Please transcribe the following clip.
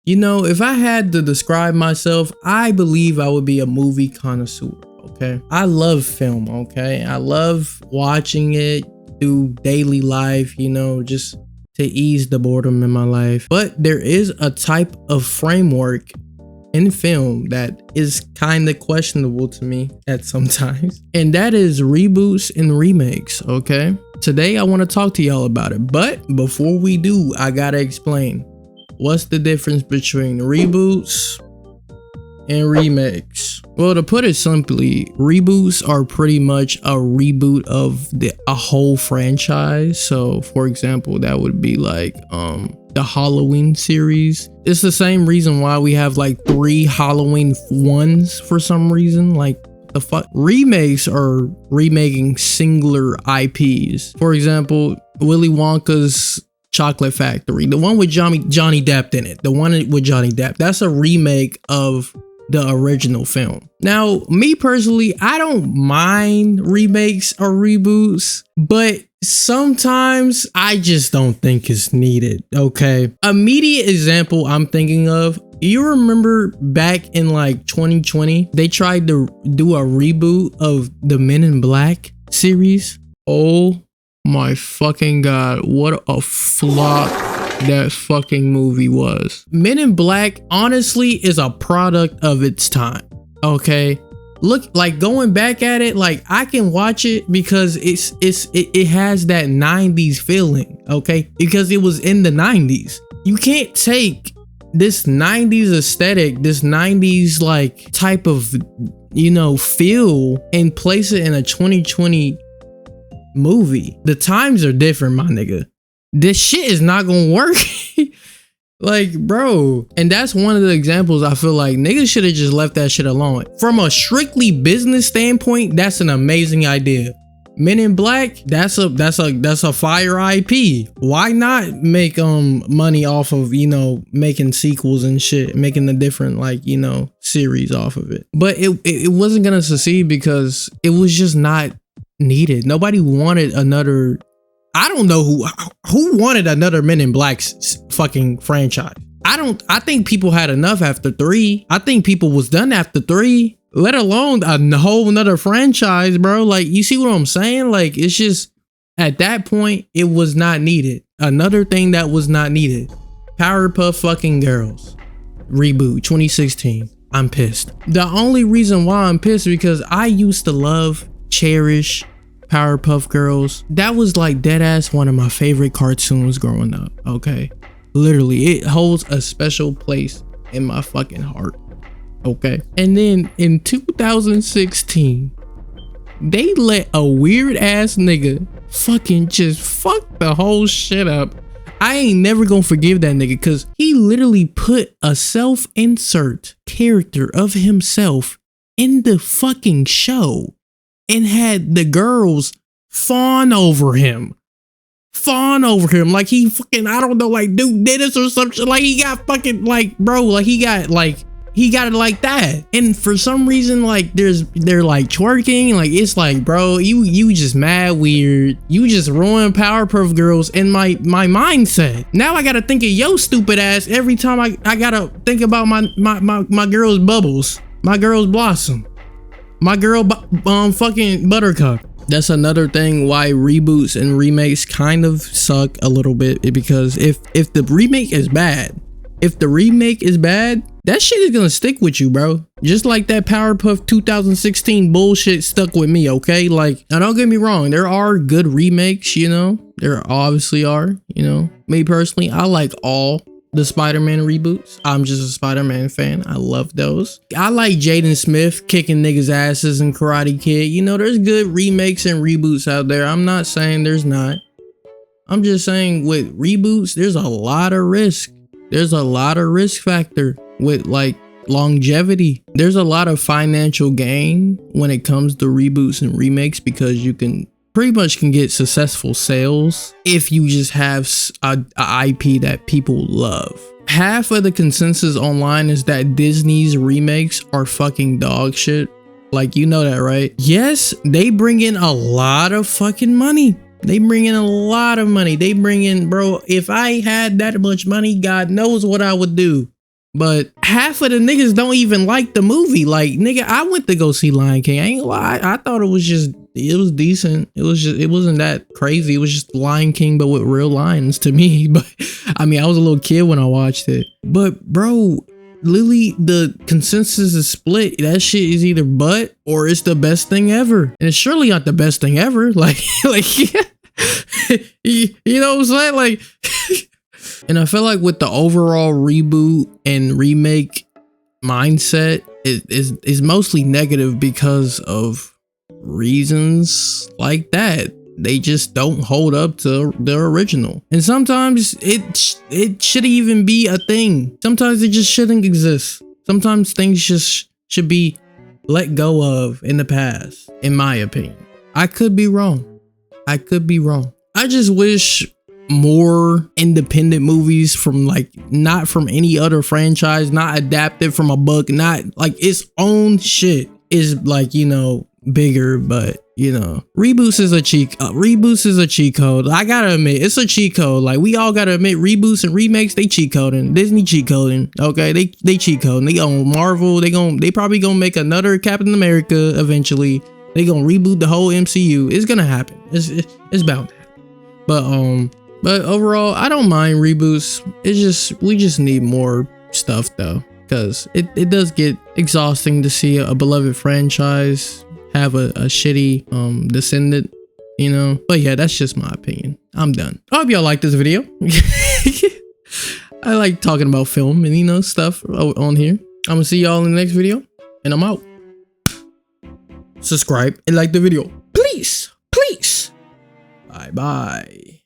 You know, if I had to describe myself, I believe I would be a movie connoisseur, okay? I love film, okay? I love watching it through daily life, you know, just to ease the boredom in my life. But there is a type of framework in film that is kind of questionable to me at sometimes, and that is reboots and remakes, okay? Today I want to talk to y'all about it, but before we do, I gotta explain what's the difference between reboots and remakes. Well, to put it simply, reboots are pretty much a reboot of a whole franchise. So for example, that would be like the Halloween series. It's the same reason why we have like 3 Halloween ones for some reason. Like, the fuck? Remakes are remaking singular IPs. For example, Willy Wonka's Chocolate Factory, the one with Johnny Depp in it, the one with Johnny Depp, that's a remake of the original film. Now, me personally, I don't mind remakes or reboots, but sometimes I just don't think it's needed, okay? Immediate example I'm thinking of, you remember back in like 2020, they tried to do a reboot of the Men in Black series. Oh my fucking god, what a flop that fucking movie was. Men in Black honestly is a product of its time, okay? Look, like, going back at it, like, I can watch it because it has that 90s feeling, okay? Because it was in the 90s. You can't take this 90s aesthetic, this 90s like type of, you know, feel, and place it in a 2020 movie. The times are different, my nigga. This shit is not gonna work. Like, bro. And that's one of the examples I feel like niggas should have just left that shit alone. From a strictly business standpoint, that's an amazing idea. Men in Black, that's a fire IP. Why not make money off of, you know, making sequels and shit, making the different, like, you know, series off of it? But it wasn't gonna succeed because it was just not needed. Nobody wanted another. I don't know who wanted another Men in Black fucking franchise. I think people had enough after 3. I think people was done after 3, let alone a whole nother franchise, bro. Like, you see what I'm saying? Like, it's just, at that point, it was not needed. Another thing that was not needed, Powerpuff fucking Girls reboot 2016. I'm pissed. The only reason why I'm pissed is because I used to love, cherish Powerpuff Girls. That was like dead ass one of my favorite cartoons growing up, okay? Literally, it holds a special place in my fucking heart, okay? And then in 2016, they let a weird ass nigga fucking just fuck the whole shit up. I ain't never gonna forgive that nigga because he literally put a self-insert character of himself in the fucking show and had the girls fawn over him. Like he fucking, I don't know, like Duke Dennis or some shit. Like he got fucking, like, bro, like he got it like that. And for some reason, like they're like twerking. Like, it's like, bro, you just mad weird. You just ruined Powerpuff Girls in my mindset. Now I gotta think of your stupid ass every time I gotta think about my girl's Bubbles, my girl's Blossom, my girl fucking Buttercup. That's another thing why reboots and remakes kind of suck a little bit, because if the remake is bad, that shit is gonna stick with you, bro. Just like that Powerpuff 2016 bullshit stuck with me, okay? Like, now don't get me wrong, there are good remakes, you know? There obviously are, you know? Me personally, I like all the Spider-Man reboots. I'm just a Spider-Man fan. I love those. I like Jaden Smith kicking niggas' asses in Karate Kid. You know, there's good remakes and reboots out there. I'm not saying there's not. I'm just saying with reboots, there's a lot of risk. There's a lot of risk factor with like longevity. There's a lot of financial gain when it comes to reboots and remakes, because you can pretty much get successful sales if you just have a IP that people love. Half of the consensus online is that Disney's remakes are fucking dog shit. Like, you know that, right? Yes, they bring in a lot of fucking money. They bring in a lot of money. They bring in, bro, if I had that much money, God knows what I would do. but half of the niggas don't even like the movie. Like, nigga, I went to go see Lion King. I ain't gonna lie. I thought it was decent. It wasn't that crazy. It was just Lion King, but with real lions to me. But I mean, I was a little kid when I watched it. But bro, literally the consensus is split. That shit is either butt or it's the best thing ever. And it's surely not the best thing ever. Like, you know what I'm saying? Like, and I feel like with the overall reboot and remake mindset is mostly negative because of reasons like that. They just don't hold up to the original. And sometimes it shouldn't even be a thing. Sometimes it just shouldn't exist. Sometimes things just should be let go of in the past, in my opinion. I could be wrong. I just wish more independent movies from like, not from any other franchise, not adapted from a book, not like its own shit is like, you know, bigger. But you know, reboots is a cheat code. I gotta admit, it's a cheat code. Like, we all gotta admit, reboots and remakes, they cheat coding. Disney cheat coding. Okay, they cheat coding. They own Marvel. They probably gonna make another Captain America eventually. They gonna reboot the whole MCU. It's gonna happen. It's bound to happen. But overall, I don't mind reboots. We just need more stuff though, because it does get exhausting to see a beloved franchise have a shitty descendant, you know. But yeah, that's just my opinion. I'm done. I hope y'all like this video. I like talking about film and, you know, stuff on here. I'm gonna see y'all in the next video, and I'm out. Subscribe and like the video, please. Bye bye.